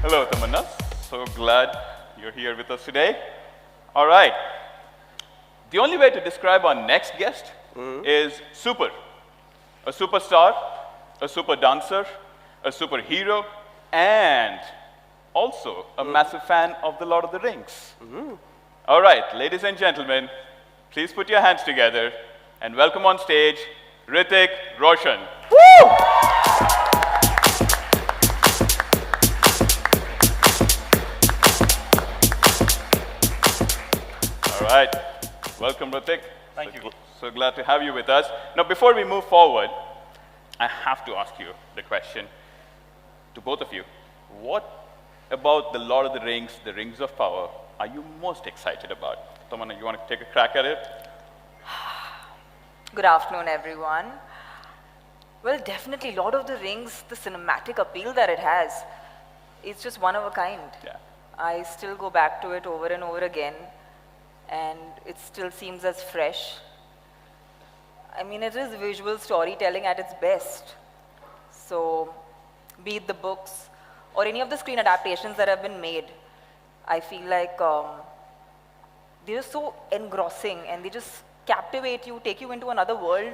Hello, Tammanah. So glad you're here with us today. All right. The only way to describe our next guest is super. A superstar, a super dancer, a superhero, and also a massive fan of The Lord of the Rings. All right, ladies and gentlemen, please put your hands together and welcome on stage Hrithik Roshan. All right, welcome Hrithik. Thank you. So glad to have you with us. Now, before we move forward, I have to ask you the question to both of you. What about The Lord of the Rings, The Rings of Power, are you most excited about? Tammanah, you want to take a crack at it? Good afternoon, everyone. Well, definitely, Lord of the Rings, the cinematic appeal that it has, it's just one of a kind. Yeah. I still go back to it over and over again, and it still seems as fresh. I mean, it is visual storytelling at its best. So, be it the books or any of the screen adaptations that have been made, I feel like they're so engrossing and they just captivate you, take you into another world.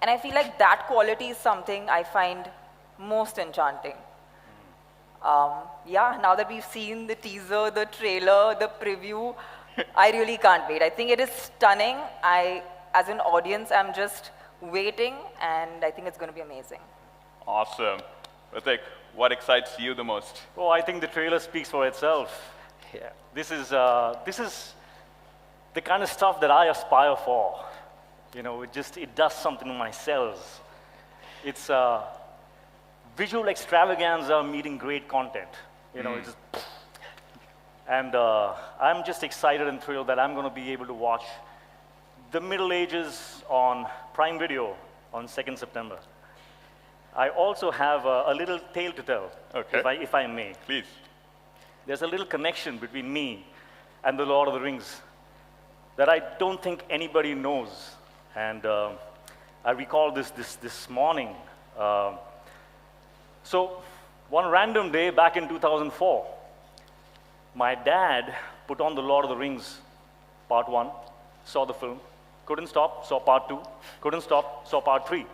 And I feel like that quality is something I find most enchanting. Yeah, now that we've seen the teaser, the trailer, the preview, I really can't wait. I think it is stunning. As an audience, I'm just waiting, and I think it's going to be amazing. Awesome. Hrithik, what excites you the most? Oh, I think the trailer speaks for itself. Yeah. This is the kind of stuff that I aspire for. You know, it does something to my cells. It's visual extravaganza meeting great content. You know, and I'm just excited and thrilled that I'm going to be able to watch The Middle Ages on Prime Video on 2nd September. I also have a little tale to tell, Okay. if I may. Please. There's a little connection between me and The Lord of the Rings that I don't think anybody knows. And I recall this morning. So one random day back in 2004, my dad put on The Lord of the Rings Part 1, saw the film, couldn't stop, saw Part 2, couldn't stop, saw Part 3.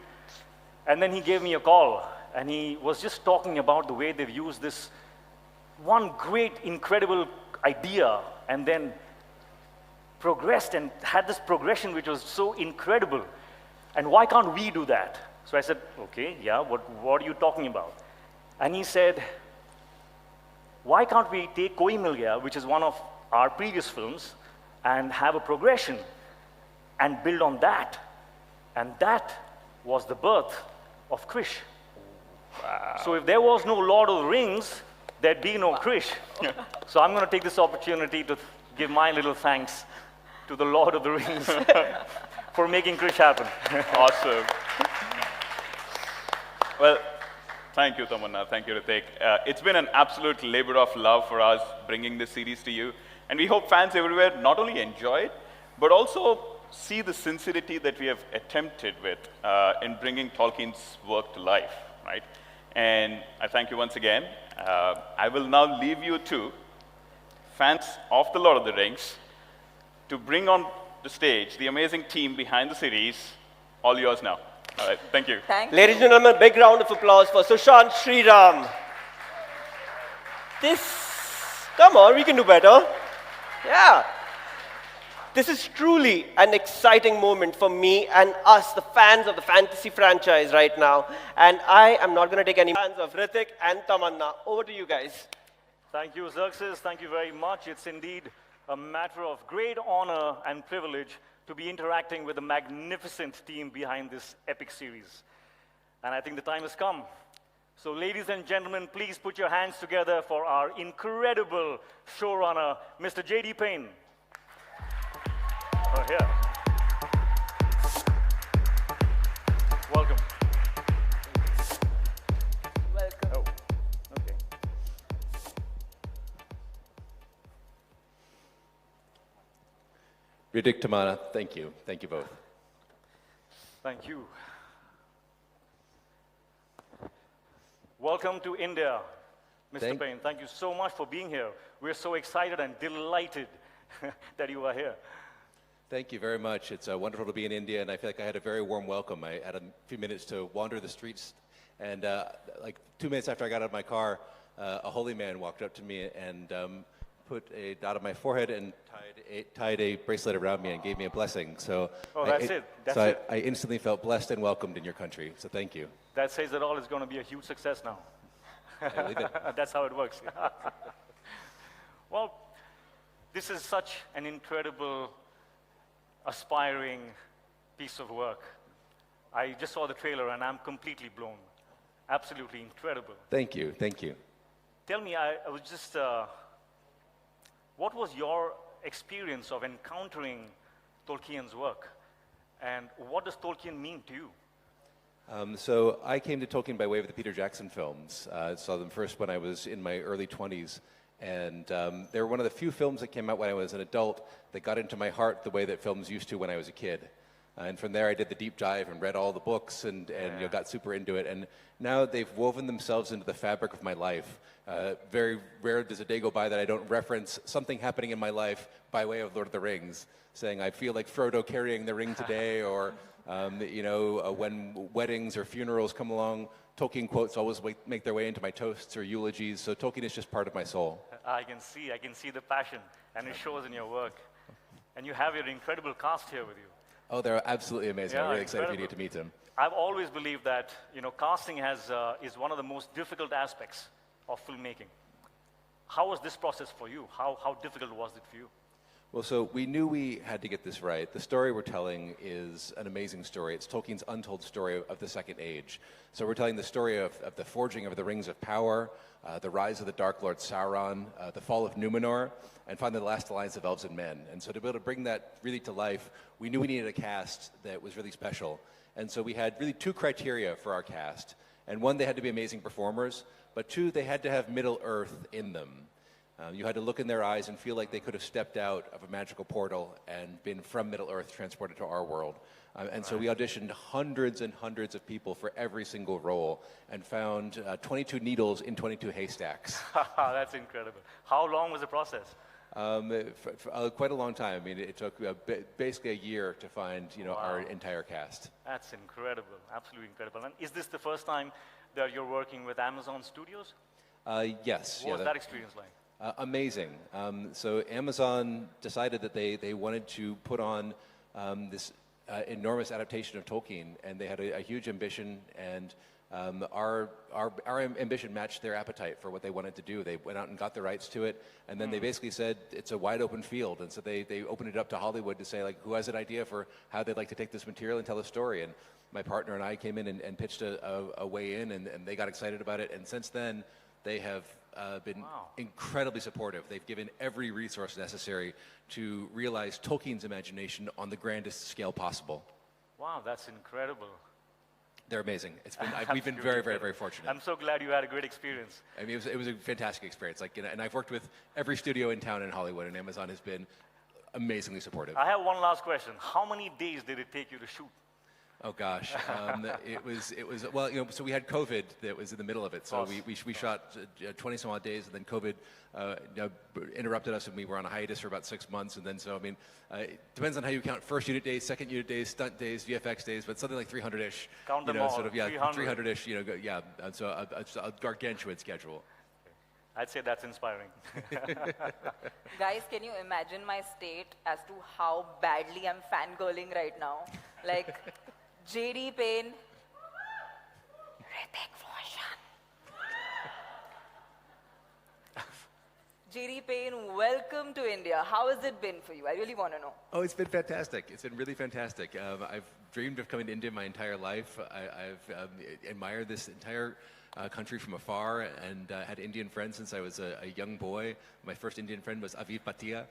And then he gave me a call, and he was just talking about the way they've used this one great, incredible idea, and then progressed and had this progression which was so incredible. And why can't we do that? So I said, okay, yeah, what are you talking about? And he said, why can't we take Koi Mil Gaya, which is one of our previous films, and have a progression and build on that? And that was the birth of Krrish. Wow. So if there was no Lord of the Rings, there'd be no Krrish. So I'm going to take this opportunity to give my little thanks to the Lord of the Rings for making Krrish happen. Awesome. Well, thank you, Tammanah. Thank you, Hrithik. It's been an absolute labor of love for us bringing this series to you. And we hope fans everywhere not only enjoy it, but also see the sincerity that we have attempted with in bringing Tolkien's work to life, right? And I thank you once again. I will now leave you two, fans of The Lord of the Rings, to bring on the stage the amazing team behind the series. All yours now. All right, thank you. Thank Ladies you. and gentlemen, big round of applause for Sushant Sriram. Come on, we can do better. Yeah. This is truly an exciting moment for me and us, the fans of the fantasy franchise right now. And I am not going to take any fans of Hrithik and Tammanah. Over to you guys. Thank you, Xerxes. Thank you very much. It's indeed a matter of great honor and privilege to be interacting with the magnificent team behind this epic series. And I think the time has come. So ladies and gentlemen, please put your hands together for our incredible showrunner, Mr. J.D. Payne. Oh, here. Welcome. Welcome. Oh, okay. Hrithik, Tammanah, thank you. Thank you both. Thank you. Welcome to India. Mr. Payne, thank you so much for being here. We're so excited and delighted that you are here. Thank you very much. It's wonderful to be in India, and I feel like I had a very warm welcome. I had a few minutes to wander the streets, and like 2 minutes after I got out of my car, a holy man walked up to me and put a dot on my forehead and tied a bracelet around me and gave me a blessing. So, that's it. That's it. I instantly felt blessed and welcomed in your country. So thank you. That says it all. It's going to be a huge success now. I believe it. That's how it works. Well, this is such an incredible, aspiring piece of work. I just saw the trailer and I'm completely blown. Absolutely incredible. Thank you. Thank you. Tell me, I was just, what was your experience of encountering Tolkien's work? And what does Tolkien mean to you? So I came to Tolkien by way of the Peter Jackson films. I saw them first when I was in my early 20s. And they were one of the few films that came out when I was an adult that got into my heart the way that films used to when I was a kid. And from there I did the deep dive and read all the books and you know, got super into it. And now they've woven themselves into the fabric of my life. Very rare does a day go by that I don't reference something happening in my life by way of Lord of the Rings, saying I feel like Frodo carrying the ring today, or you know, when weddings or funerals come along, Tolkien quotes always make their way into my toasts or eulogies. So Tolkien is just part of my soul. I can see the passion, and it shows in your work. And you have your incredible cast here with you. Oh, they're absolutely amazing. Yeah, I'm really excited for you incredible. to meet them. I've always believed that, you know, casting is one of the most difficult aspects of filmmaking. How was this process for you? How difficult was it for you? Well, so we knew we had to get this right. The story we're telling is an amazing story. It's Tolkien's untold story of the Second Age. So we're telling the story of the forging of the Rings of Power, the rise of the Dark Lord Sauron, the fall of Numenor, and finally the last alliance of elves and men. And so to be able to bring that really to life, we knew we needed a cast that was really special. And so we had really two criteria for our cast. And one, they had to be amazing performers, but two, they had to have Middle-earth in them. You had to look in their eyes and feel like they could have stepped out of a magical portal and been from Middle-earth transported to our world. And so we auditioned hundreds and hundreds of people for every single role and found 22 needles in 22 haystacks. That's incredible. How long was the process? For quite a long time. I mean, it took basically a year to find, you know, our entire cast. That's incredible, absolutely incredible. And is this the first time that you're working with Amazon Studios? Yes. What was that experience like? Amazing. So Amazon decided that they wanted to put on this enormous adaptation of Tolkien, and they had a huge ambition, and our ambition matched their appetite for what they wanted to do. They went out and got the rights to it, and then they basically said it's a wide open field, and so they opened it up to Hollywood to say, like, who has an idea for how they'd like to take this material and tell a story. And my partner and I came in and pitched a way in, and they got excited about it, and since then they have been incredibly supportive. They've given every resource necessary to realize Tolkien's imagination on the grandest scale possible. Wow, that's incredible. They're amazing. We've been very, very, very fortunate. I'm so glad you had a great experience. I mean, it was a fantastic experience. Like, you know, and I've worked with every studio in town in Hollywood, and Amazon has been amazingly supportive. I have one last question. How many days did it take you to shoot? Oh gosh, it was well, you know, so we had COVID that was in the middle of it, so we shot 20 some odd days, and then COVID you know, interrupted us, and we were on a hiatus for about 6 months, and then so I mean, it depends on how you count first unit days, second unit days, stunt days, VFX days, but something like 300-ish. Count them you know, all. sort of 300-ish. You know, yeah, and so a gargantuan schedule. I'd say that's inspiring. Guys, can you imagine my state as to how badly I'm fangirling right now? Like, J.D. Payne, Hrithik Roshan. J.D. Payne, welcome to India. How has it been for you? I really want to know. Oh, it's been fantastic. It's been really fantastic. I've dreamed of coming to India my entire life. I've admired this entire country from afar, and had Indian friends since I was a young boy. My first Indian friend was Hrithik Bhatia,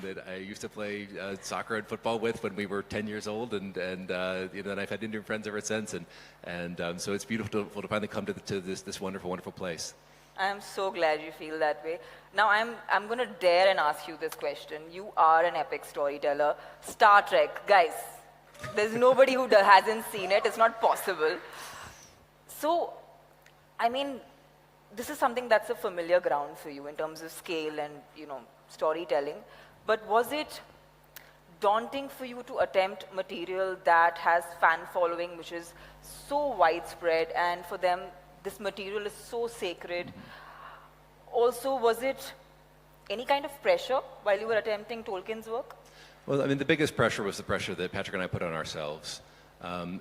that I used to play soccer and football with when we were 10 years old, and you know, and I've had Indian friends ever since, and so it's beautiful to finally come to this wonderful, wonderful place. I'm so glad you feel that way. Now, I'm going to dare and ask you this question. You are an epic storyteller. Star Trek, guys, there's nobody who hasn't seen it. It's not possible. So, I mean, this is something that's a familiar ground for you in terms of scale and, storytelling. But was it daunting for you to attempt material that has fan following, which is so widespread, and for them, this material is so sacred? Also, was it any kind of pressure while you were attempting Tolkien's work? Well, I mean, the biggest pressure was the pressure that Patrick and I put on ourselves,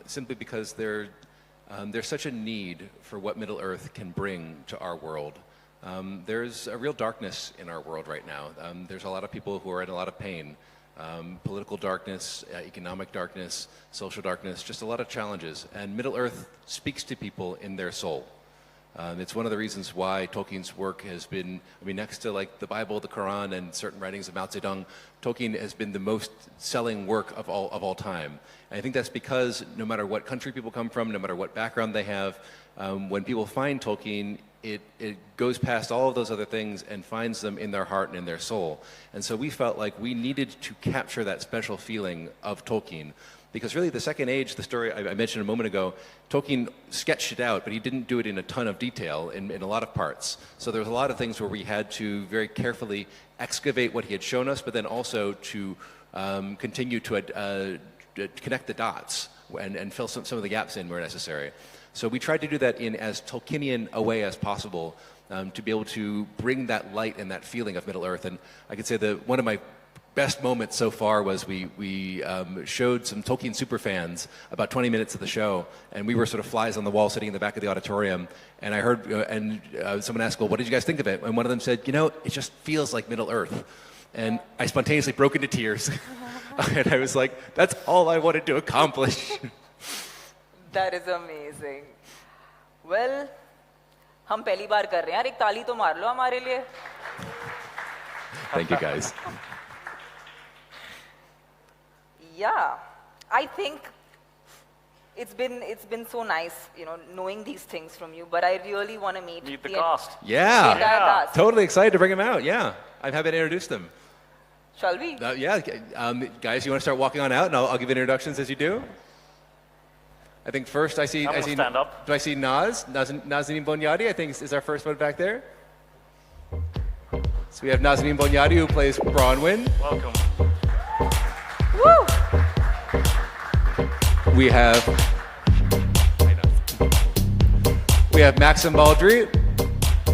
simply because there's such a need for what Middle-earth can bring to our world. There's a real darkness in our world right now. There's a lot of people who are in a lot of pain. Political darkness, economic darkness, social darkness, just a lot of challenges. And Middle-earth speaks to people in their soul. It's one of the reasons why Tolkien's work has been, next to like the Bible, the Quran, and certain writings of Mao Zedong, Tolkien has been the most selling work of all time. And I think that's because no matter what country people come from, no matter what background they have, when people find Tolkien, it goes past all of those other things and finds them in their heart and in their soul. And so we felt like we needed to capture that special feeling of Tolkien. Because really the Second Age, the story I mentioned a moment ago, Tolkien sketched it out, but he didn't do it in a ton of detail in a lot of parts. So there was a lot of things where we had to very carefully excavate what he had shown us, but then also to continue to connect the dots and fill some of the gaps in where necessary. So we tried to do that in as Tolkienian a way as possible, to be able to bring that light and that feeling of Middle-earth. And I could say that one of my best moments so far was we showed some Tolkien superfans about 20 minutes of the show, and we were sort of flies on the wall sitting in the back of the auditorium, and I heard someone asked, well, what did you guys think of it? And one of them said, it just feels like Middle-earth. And I spontaneously broke into tears. And I was like, that's all I wanted to accomplish. That is amazing. Well, हम पहली बार कर रहे हैं यार, एक ताली तो मार लो हमारे लिए. Thank you, guys. Yeah, I think it's been so nice, knowing these things from you. But I really want to meet the cast. Yeah, entire cast. Totally excited to bring them out. Yeah, I'm happy to introduce them. Shall we? Yeah, guys, you want to start walking on out, and I'll give introductions as you do. I think first I see. Stand up. Do I see Nazanin Bonyadi? I think is our first one back there. So we have Nazanin Bonyadi, who plays Bronwyn. Welcome. Woo! We have Maxim Baldry,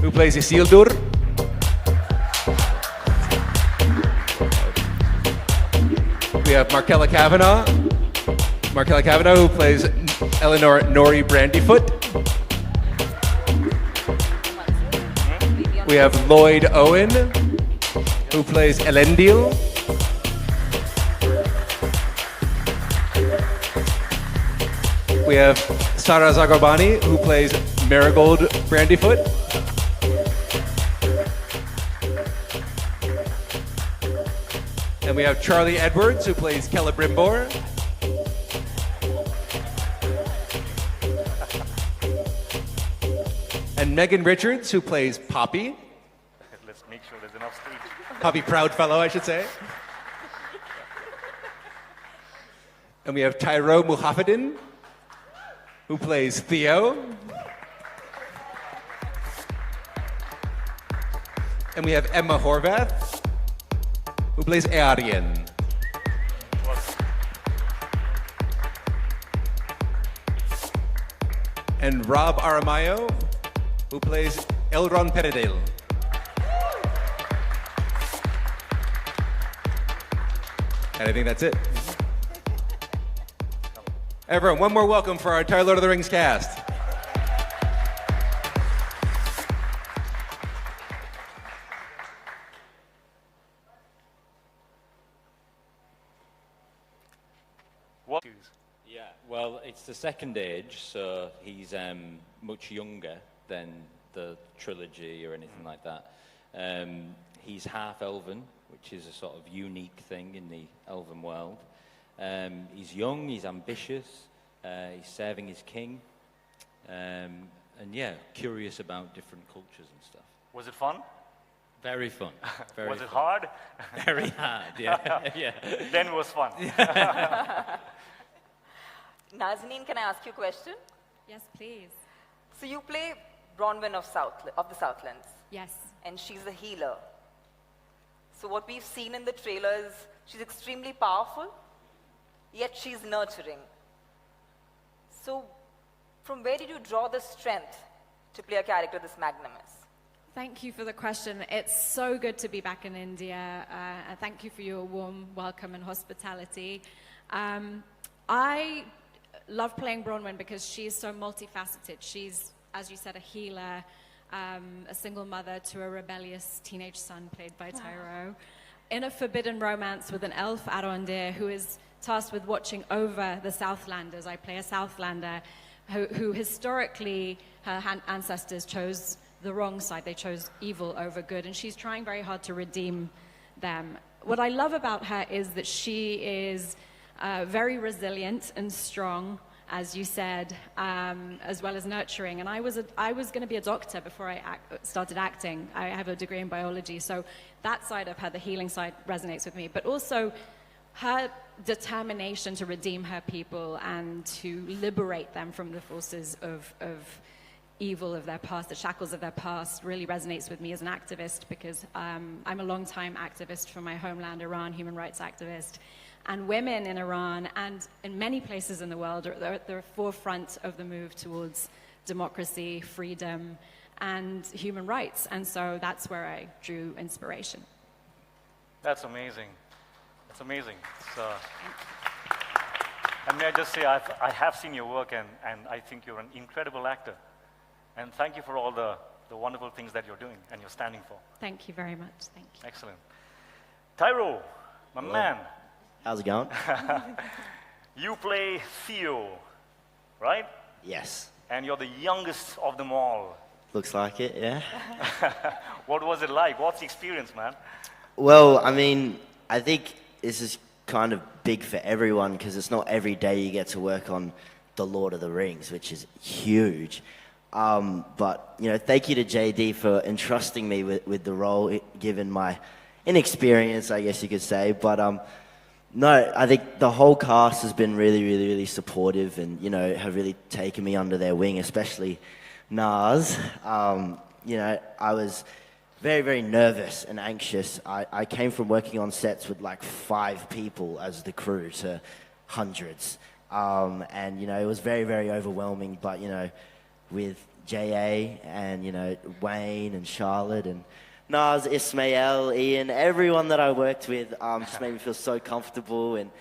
who plays Isildur. We have Markella Kavanagh, who plays Eleanor Nori Brandyfoot. We have Lloyd Owen, who plays Elendil. We have Sara Zagarbani, who plays Marigold Brandyfoot. And we have Charlie Edwards, who plays Celebrimbor. And Megan Richards, who plays Poppy. Let's make sure there's enough stage. Poppy Proudfellow, I should say. And we have Tyro Muhaffedin, who plays Theo. And we have Emma Horvath, who plays Arian. And Rob Aramayo, who plays Elrond Peredale. And I think that's it. Everyone, one more welcome for our entire Lord of the Rings cast. What? Yeah, well, it's the Second Age, so he's much younger than the trilogy or anything like that. He's half elven, which is a sort of unique thing in the elven world. He's young, he's ambitious, he's serving his king, and yeah, curious about different cultures and stuff. Was it fun? Very fun. Very Was it fun. hard? Very hard, yeah. Yeah. Then it was fun. Nazanin, can I ask you a question? Yes, please. So you play Bronwyn of the Southlands, Yes. and she's a healer. So what we've seen in the trailer is she's extremely powerful, yet she's nurturing. So from where did you draw the strength to play a character this magnanimous? Thank you for the question. It's so good to be back in India. And thank you for your warm welcome and hospitality. I love playing Bronwyn because she's so multifaceted. She's, as you said, a healer, a single mother to a rebellious teenage son played by Tyro, in a forbidden romance with an elf Arondir who is tasked with watching over the Southlanders. I play a Southlander who historically her ancestors chose the wrong side. They chose evil over good, and she's trying very hard to redeem them. What I love about her is that she is very resilient and strong, as you said, as well as nurturing. And I was going to be a doctor before I started acting. I have a degree in biology, so that side of her, the healing side, resonates with me. But also her determination to redeem her people and to liberate them from the forces of evil of their past, the shackles of their past, really resonates with me as an activist, because I'm a long-time activist for my homeland, Iran, human rights activist. And women in Iran and in many places in the world are at the forefront of the move towards democracy, freedom, and human rights. And so that's where I drew inspiration. That's amazing. That's amazing. And may I just say, I have seen your work, and I think you're an incredible actor. And thank you for all the wonderful things that you're doing and you're standing for. Thank you very much. Thank you. Excellent. Tyro, my man. How's it going? You play Theo, right? Yes. And you're the youngest of them all. Looks like it, yeah. What was it like? What's the experience, man? Well, I mean, I think this is kind of big for everyone because it's not every day you get to work on The Lord of the Rings, which is huge. But, you know, thank you to JD for entrusting me with the role, given my inexperience, I guess you could say. But, no, I think the whole cast has been really, really, really supportive and, you know, have really taken me under their wing, especially Naz. You know, I was very, very nervous and anxious. I came from working on sets with like 5 people as the crew to hundreds. And, you know, it was very, very overwhelming. But, you know, with J.A. and, you know, Wayne and Charlotte and Naz, Ismail, Ian, everyone that I worked with just made me feel so comfortable and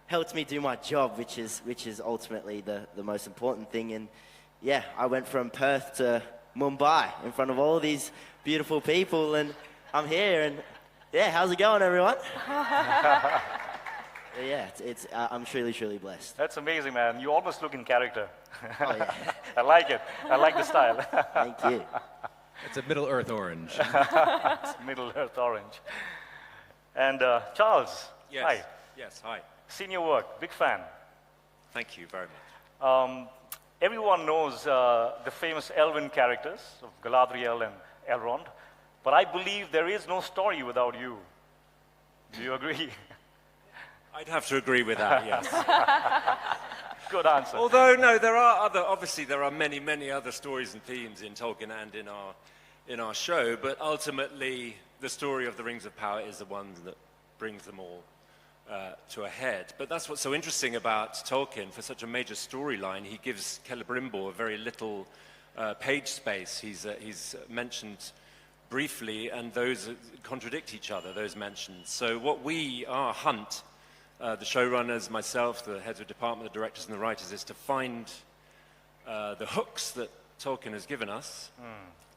helped me do my job, which is ultimately the most important thing. And yeah, I went from Perth to Mumbai in front of all these beautiful people, and I'm here. And yeah, how's it going, everyone? Yeah, I'm truly, truly blessed. That's amazing, man. You almost look in character. Oh, yeah. I like it. I like the style. Thank you. It's a Middle Earth orange. It's Middle Earth orange. And Charles, Yes. hi. Yes, hi. Seen your work, big fan. Thank you very much. Everyone knows the famous Elven characters of Galadriel and Elrond, but I believe there is no story without you. Do you agree? I'd have to agree with that, yes. Good answer. Although, no, obviously there are many, many other stories and themes in Tolkien and in our show, but ultimately the story of the Rings of Power is the one that brings them all to a head. But that's what's so interesting about Tolkien. For such a major storyline, he gives Celebrimbor very little page space. He's mentioned briefly, and those contradict each other, those mentions. So what our hunt, the showrunners, myself, the heads of department, the directors and the writers, is to find the hooks that Tolkien has given us,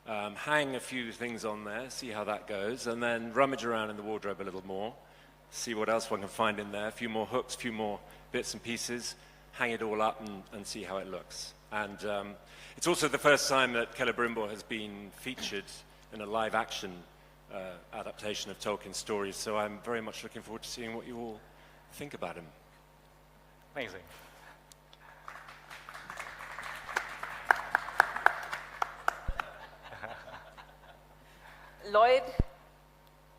hang a few things on there, see how that goes, and then rummage around in the wardrobe a little more, see what else one can find in there, a few more hooks, a few more bits and pieces, hang it all up and see how it looks. And it's also the first time that Celebrimbor has been featured in a live-action adaptation of Tolkien's stories, so I'm very much looking forward to seeing what you all think about him. Amazing. Lloyd,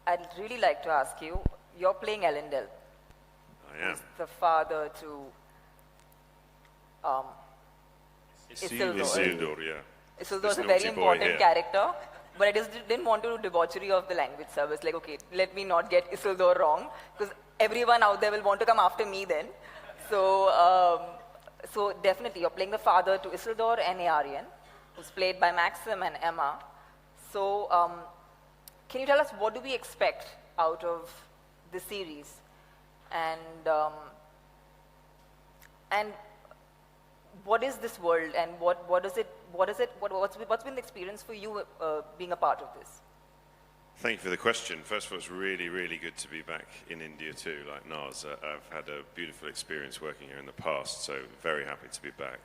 I'd really like to ask you, you're playing Elendil. I am. Who's the father to Isildur. Isildur, yeah. Isildur The was a naughty very boy important here. character, but I just didn't want to do debauchery of the language. So I was like, okay, let me not get Isildur wrong, because everyone out there will want to come after me then. So, so definitely, you're playing the father to Isildur and Eärien, who's played by Maxim and Emma. So, can you tell us what do we expect out of the series, and what is this world, and what's been the experience for you being a part of this? Thank you for the question. First of all, it's really, really good to be back in India too, like Naz. I've had a beautiful experience working here in the past, so very happy to be back.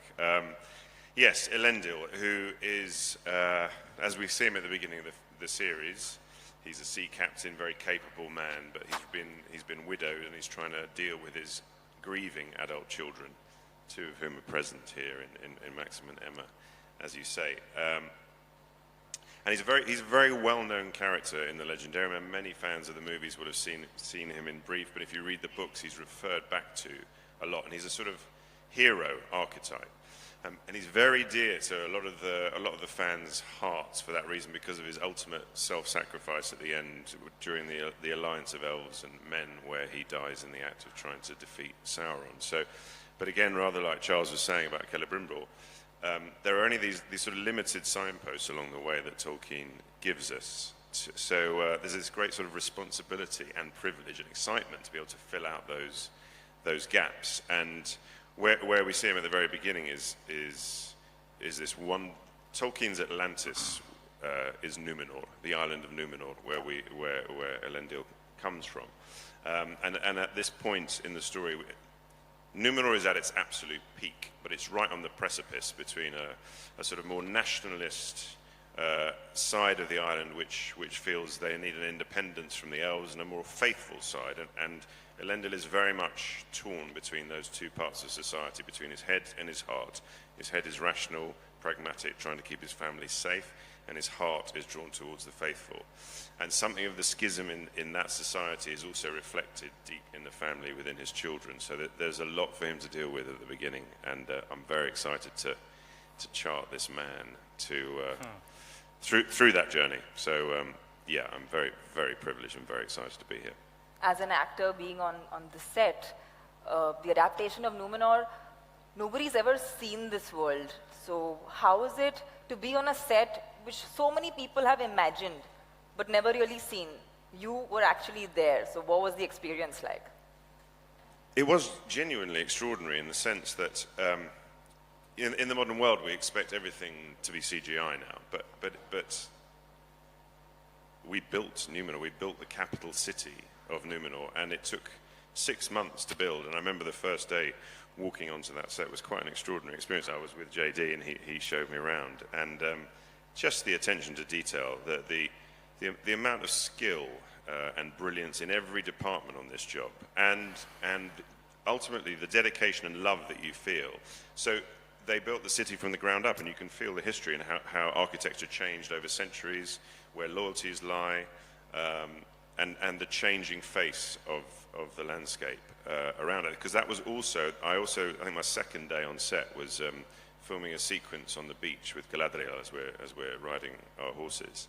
Yes, Elendil, who is, as we see him at the beginning of the series, he's a sea captain, very capable man, but he's been widowed and he's trying to deal with his grieving adult children, two of whom are present here in Maxim and Emma, as you say. And he's a very well-known character in the Legendarium, and many fans of the movies would have seen him in brief, but if you read the books, he's referred back to a lot, and he's a sort of hero archetype. And he's very dear to a lot of the fans' hearts for that reason, because of his ultimate self-sacrifice at the end during the alliance of elves and men, where he dies in the act of trying to defeat Sauron. So, but again, rather like Charles was saying about Celebrimbor, there are only these sort of limited signposts along the way that Tolkien gives us. So there's this great sort of responsibility and privilege and excitement to be able to fill out those gaps. And where we see him at the very beginning is this one. Tolkien's Atlantis is Numenor, the island of Numenor, where Elendil comes from. And at this point in the story, Numenor is at its absolute peak, but it's right on the precipice between a sort of more nationalist side of the island, which feels they need an independence from the elves, and a more faithful side. And Elendil is very much torn between those two parts of society, between his head and his heart. His head is rational, pragmatic, trying to keep his family safe, and his heart is drawn towards the faithful. And something of the schism in that society is also reflected deep in the family within his children. So that there's a lot for him to deal with at the beginning, and I'm very excited to chart this man through that journey. So yeah, I'm very, very privileged and very excited to be here. As an actor being on the set, the adaptation of Numenor, nobody's ever seen this world. So how is it to be on a set which so many people have imagined but never really seen? You were actually there, so what was the experience like? It was genuinely extraordinary in the sense that in the modern world we expect everything to be CGI now, but we built Numenor, we built the capital city of Numenor, and it took 6 months to build. And I remember the first day walking onto that set was quite an extraordinary experience. I was with JD and he showed me around, and just the attention to detail, the amount of skill and brilliance in every department on this job, and ultimately the dedication and love that you feel. So they built the city from the ground up, and you can feel the history and how architecture changed over centuries, where loyalties lie, and the changing face of the landscape around it. Because that was also, I think my second day on set was filming a sequence on the beach with Galadriel as we're riding our horses.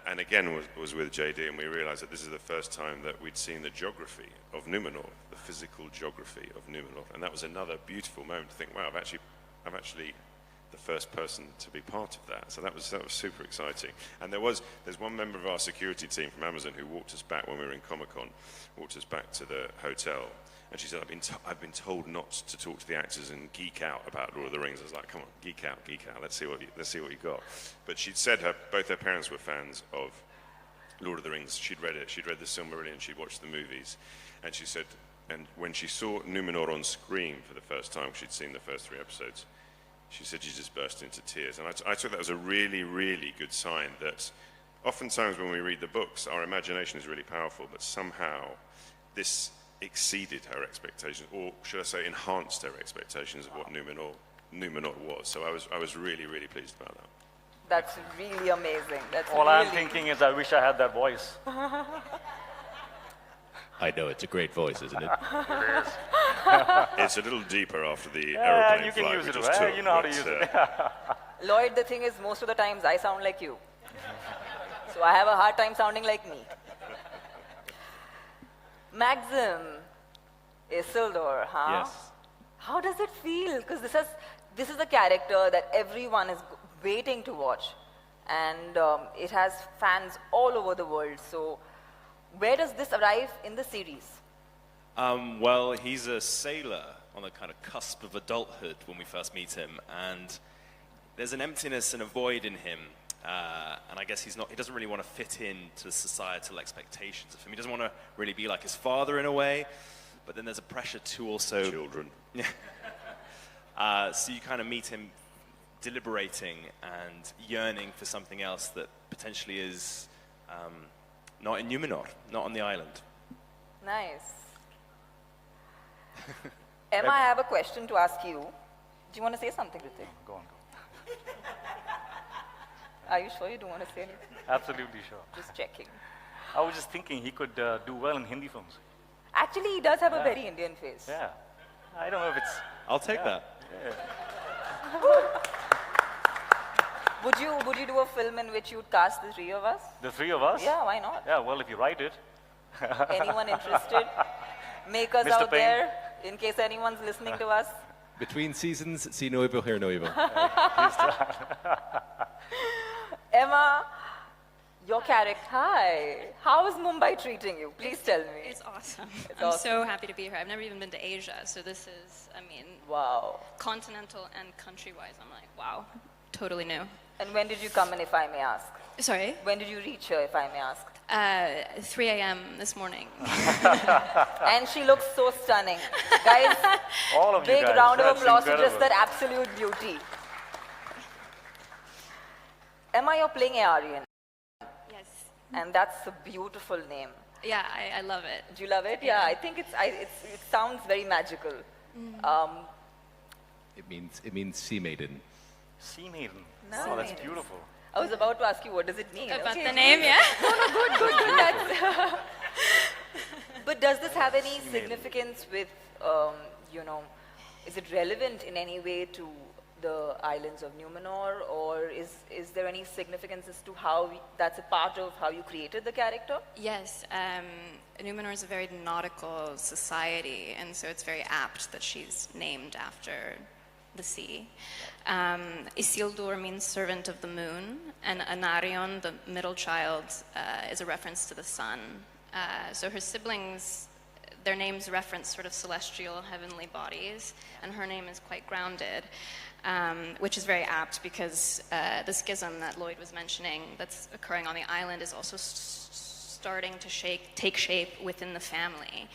And again was with JD, and we realized that this is the first time that we'd seen the geography of Numenor, the physical geography of Numenor. And that was another beautiful moment to think, wow, I'm actually the first person to be part of that. So that was super exciting. And there's one member of our security team from Amazon who walked us back when we were in Comic-Con, walked us back to the hotel. And she said, I've been told not to talk to the actors and geek out about Lord of the Rings. I was like, come on, geek out. Let's see what you got. But she'd said both her parents were fans of Lord of the Rings. She'd read it. She'd read the Silmarillion. She'd watched the movies. And she said, and when she saw Numenor on screen for the first time, she'd seen the first 3 episodes, she said she just burst into tears. And I took that as a really, really good sign that oftentimes when we read the books, our imagination is really powerful, but somehow this exceeded her expectations, or should I say enhanced her expectations of what Numenor was. So I was really, really pleased about that. That's really amazing. All I'm thinking is I wish I had that voice. I know, it's a great voice, isn't it? It is. It's a little deeper after the aeroplane you can flight use we it, just right? took, You know how to use it. Lloyd, the thing is, most of the times I sound like you. So I have a hard time sounding like me. Maxim, Isildur, huh? Yes. How does it feel? Because this is a character that everyone is waiting to watch. And it has fans all over the world. So where does this arrive in the series? Well, he's a sailor on the kind of cusp of adulthood when we first meet him. And there's an emptiness and a void in him. And I guess he doesn't really want to fit into societal expectations of him. He doesn't want to really be like his father in a way. But then there's a pressure to also... Children. So you kind of meet him deliberating and yearning for something else that potentially is not in Numenor, not on the island. Nice. Emma, I have a question to ask you. Do you want to say something, Hrithik? Go on. Are you sure you don't want to say anything? Absolutely sure. Just checking. I was just thinking he could do well in Hindi films. Actually, he does have a Yeah. very Indian face. Yeah. I don't know if it's... I'll take that. Would you do a film in which you'd cast the three of us? The three of us? Yeah, why not? Yeah, well, if you write it. Anyone interested? Make us Mr. out Payne. there, in case anyone's listening to us. Between seasons, see no evil, hear no evil. Emma, your character. Hi. How is Mumbai treating you? Please tell me. It's awesome. It's I'm awesome. so happy to be here. I've never even been to Asia, so this is, I mean, Wow. continental and country-wise, I'm like, wow, totally new. And when did you come in, if I may ask? Sorry? When did you reach here, if I may ask? 3 a.m. this morning. And she looks so stunning. Guys, All of you big guys. round of That's applause for just incredible. that absolute beauty. Emma, you're playing Aryan, Yes. and that's a beautiful name. Yeah, I love it. Do you love it? Yeah, I think it sounds very magical. It means sea maiden. Sea Maiden. Nice. Oh, that's beautiful. I was about to ask you, what does it mean? About Okay. the name, yeah? Good. That's but does this have any significance with, is it relevant in any way to the islands of Numenor, or is there any significance as to how that's a part of how you created the character? Yes, Numenor is a very nautical society, and so it's very apt that she's named after the sea. Isildur means servant of the moon, and Anarion, the middle child, is a reference to the sun. So her siblings, their names reference sort of celestial, heavenly bodies, and her name is quite grounded, which is very apt because the schism that Lloyd was mentioning that's occurring on the island is also starting to take shape within the family.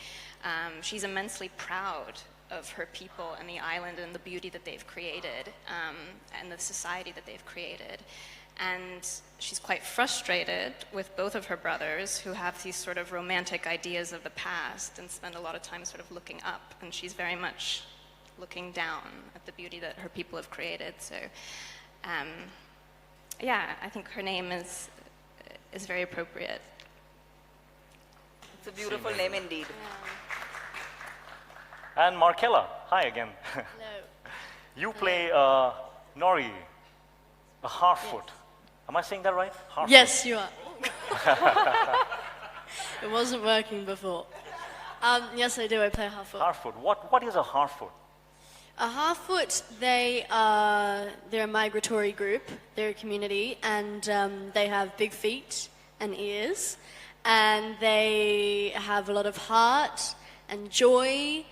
She's immensely proud of her people and the island and the beauty that they've created and the society that they've created. And she's quite frustrated with both of her brothers who have these sort of romantic ideas of the past and spend a lot of time sort of looking up. And she's very much looking down at the beauty that her people have created. So, yeah, I think her name is very appropriate. It's a beautiful name indeed. And Markella, hi again. Hello. You play Nori, a Harfoot. Am I saying that right? Harfoot. Yes, you are. It wasn't working before. Yes, I do. I play Harfoot. Harfoot. What is a Harfoot? A Harfoot, they're a migratory group. They're a community, and they have big feet and ears, and they have a lot of heart and joy,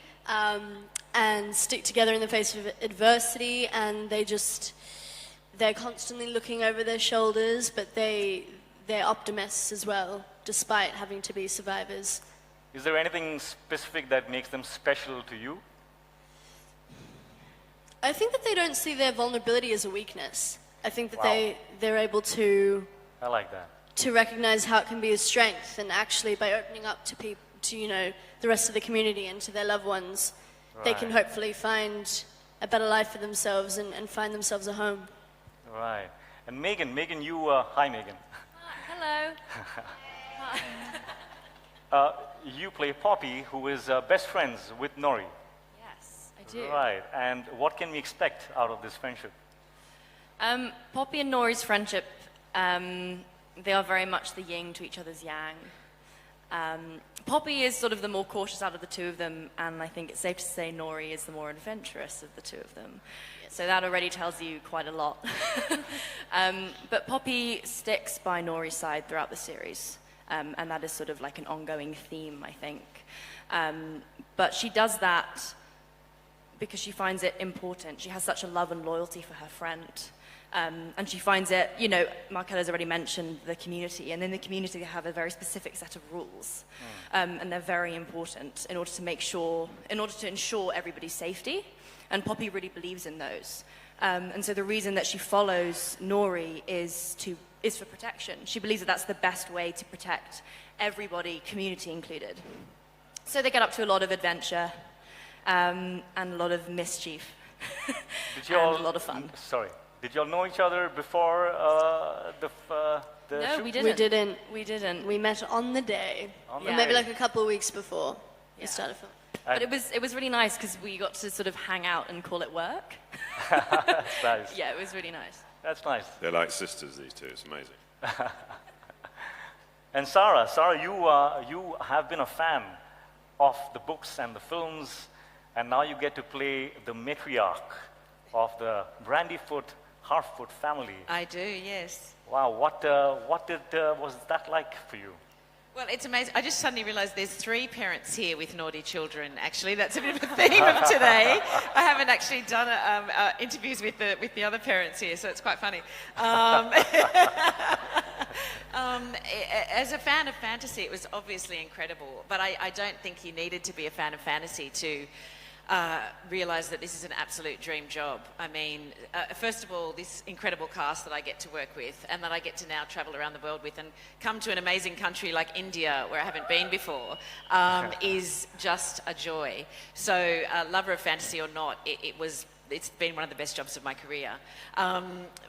and stick together in the face of adversity, and they're constantly looking over their shoulders, but they're optimists as well, despite having to be survivors. Is there anything specific that makes them special to you? I think that they don't see their vulnerability as a weakness. I think that Wow. they're able to I like that. recognize how it can be a strength, and actually by opening up to people, to the rest of the community and to their loved ones, they can Right. hopefully find a better life for themselves and find themselves a home. Right. And Megan, hi Megan. Hello. You play Poppy, who is best friends with Nori. Yes, I do. Right. And what can we expect out of this friendship? Poppy and Nori's friendship, they are very much the yin to each other's yang. Poppy is sort of the more cautious out of the two of them, and I think it's safe to say Nori is the more adventurous of the two of them. So that already tells you quite a lot. But Poppy sticks by Nori's side throughout the series, and that is sort of like an ongoing theme, I think. But she does that because she finds it important. She has such a love and loyalty for her friend. And she finds it, you know, Markella's already mentioned the community, and in the community they have a very specific set of rules. And they're very important in order to ensure everybody's safety. And Poppy really believes in those. And so the reason that she follows Nori is for protection. She believes that that's the best way to protect everybody, community included. So they get up to a lot of adventure and a lot of mischief and a lot of fun. Sorry. Did y'all know each other before the No, shoot? we didn't. We didn't. We met on the day. On the Maybe day. like a couple of weeks before we started filming. But it was really nice because we got to sort of hang out and call it work. That's nice. Yeah, it was really nice. That's nice. They're like sisters, these two. It's amazing. And Sarah, you have been a fan of the books and the films, and now you get to play the matriarch of the Brandyfoot Harfoot family. I do, yes. Wow, what was that like for you? Well, it's amazing. I just suddenly realised there's 3 parents here with naughty children. Actually, that's a bit of a theme of today. I haven't actually done interviews with the other parents here, so it's quite funny. As a fan of fantasy, it was obviously incredible, but I don't think you needed to be a fan of fantasy to realise that this is an absolute dream job. I mean, first of all, this incredible cast that I get to work with and that I get to now travel around the world with and come to an amazing country like India, where I haven't been before, is just a joy. So, lover of fantasy or not, it's been one of the best jobs of my career.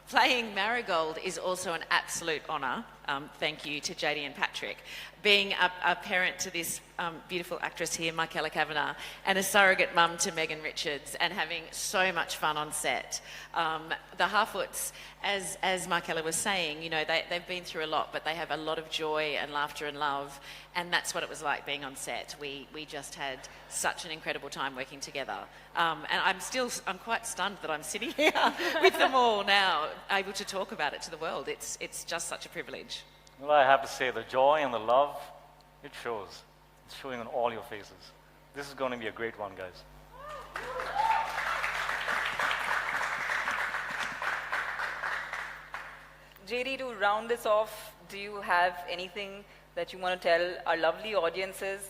Playing Marigold is also an absolute honour. Thank you to JD and Patrick. Being a parent to this beautiful actress here, Markella Kavanagh, and a surrogate mum to Megan Richards, and having so much fun on set. The Harfoots, as Markella was saying, you know, they've been through a lot, but they have a lot of joy and laughter and love, and that's what it was like being on set. We just had such an incredible time working together. And I'm quite stunned that I'm sitting here with them all now, able to talk about it to the world. It's just such a privilege. Well, I have to say, the joy and the love, it shows. It's showing on all your faces. This is going to be a great one, guys. JD, to round this off, do you have anything that you want to tell our lovely audiences?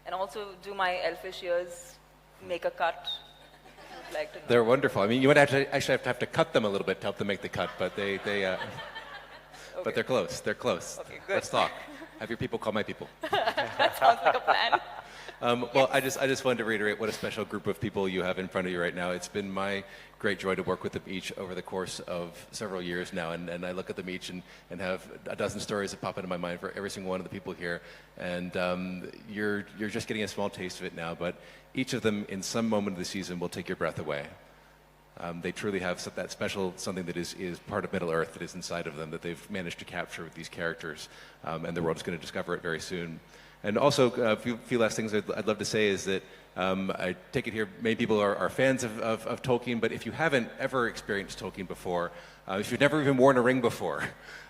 And also, do my elfish ears make a cut? I'd like to know. They're wonderful. I mean, you would actually have to cut them a little bit to help them make the cut, but but they're close. They're close. Okay, good. Let's talk. Have your people call my people. That sounds like a plan. Well, I just wanted to reiterate what a special group of people you have in front of you right now. It's been my great joy to work with them each over the course of several years now, and I look at them each and have a dozen stories that pop into my mind for every single one of the people here. And you're just getting a small taste of it now, but each of them in some moment of the season will take your breath away. They truly have that special something that is part of Middle-earth that is inside of them that they've managed to capture with these characters, and the world is going to discover it very soon. And also, a few last things I'd love to say is that I take it here, many people are fans of Tolkien, but if you haven't ever experienced Tolkien before, if you've never even worn a ring before,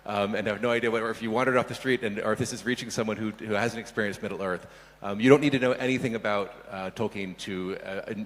and have no idea or if you wandered off the street, or if this is reaching someone who hasn't experienced Middle-earth, you don't need to know anything about Tolkien to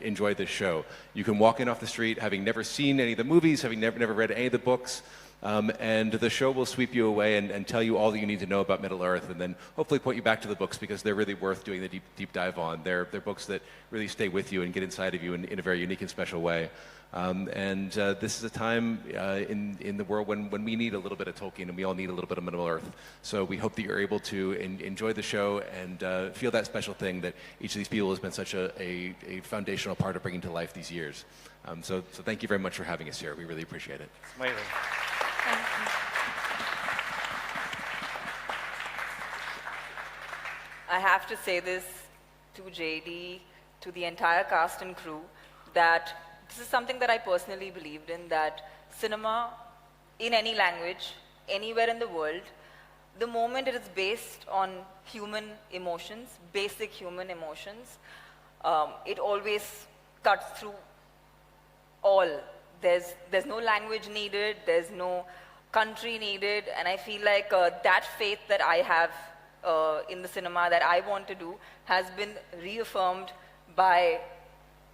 enjoy this show. You can walk in off the street having never seen any of the movies, having never read any of the books, and the show will sweep you away and tell you all that you need to know about Middle-earth, and then hopefully point you back to the books because they're really worth doing the deep dive on. They're books that really stay with you and get inside of you in a very unique and special way. And this is a time in the world when we need a little bit of Tolkien and we all need a little bit of Middle-earth. So we hope that you're able to enjoy the show and feel that special thing that each of these people has been such a foundational part of bringing to life these years. So thank you very much for having us here. We really appreciate it. It's amazing. I have to say this to JD, to the entire cast and crew, that this is something that I personally believed in, that cinema in any language, anywhere in the world, the moment it is based on human emotions, basic human emotions, it always cuts through all. There's no language needed, there's no country needed, and I feel like that faith that I have in the cinema that I want to do has been reaffirmed by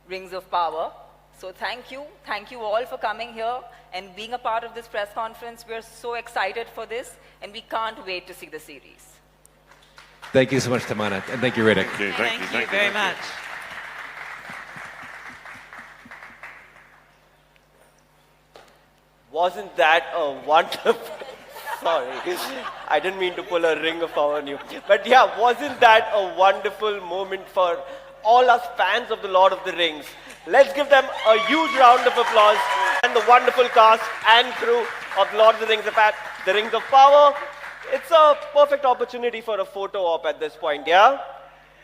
Rings of Power. So thank you all for coming here and being a part of this press conference. We're so excited for this, and we can't wait to see the series. Thank you so much, Tammanah, and thank you, Hrithik. Thank you very much. Wasn't that a wonderful... Sorry, I didn't mean to pull a Ring of Power on you. But yeah, wasn't that a wonderful moment for all us fans of the Lord of the Rings? Let's give them a huge round of applause and the wonderful cast and crew of Lord of the Rings, the Rings of Power. It's a perfect opportunity for a photo op at this point, yeah?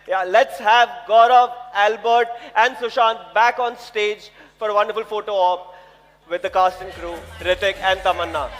Yeah, let's have Gaurav, Albert and Sushant back on stage for a wonderful photo op with the cast and crew, Hrithik and Tammanah.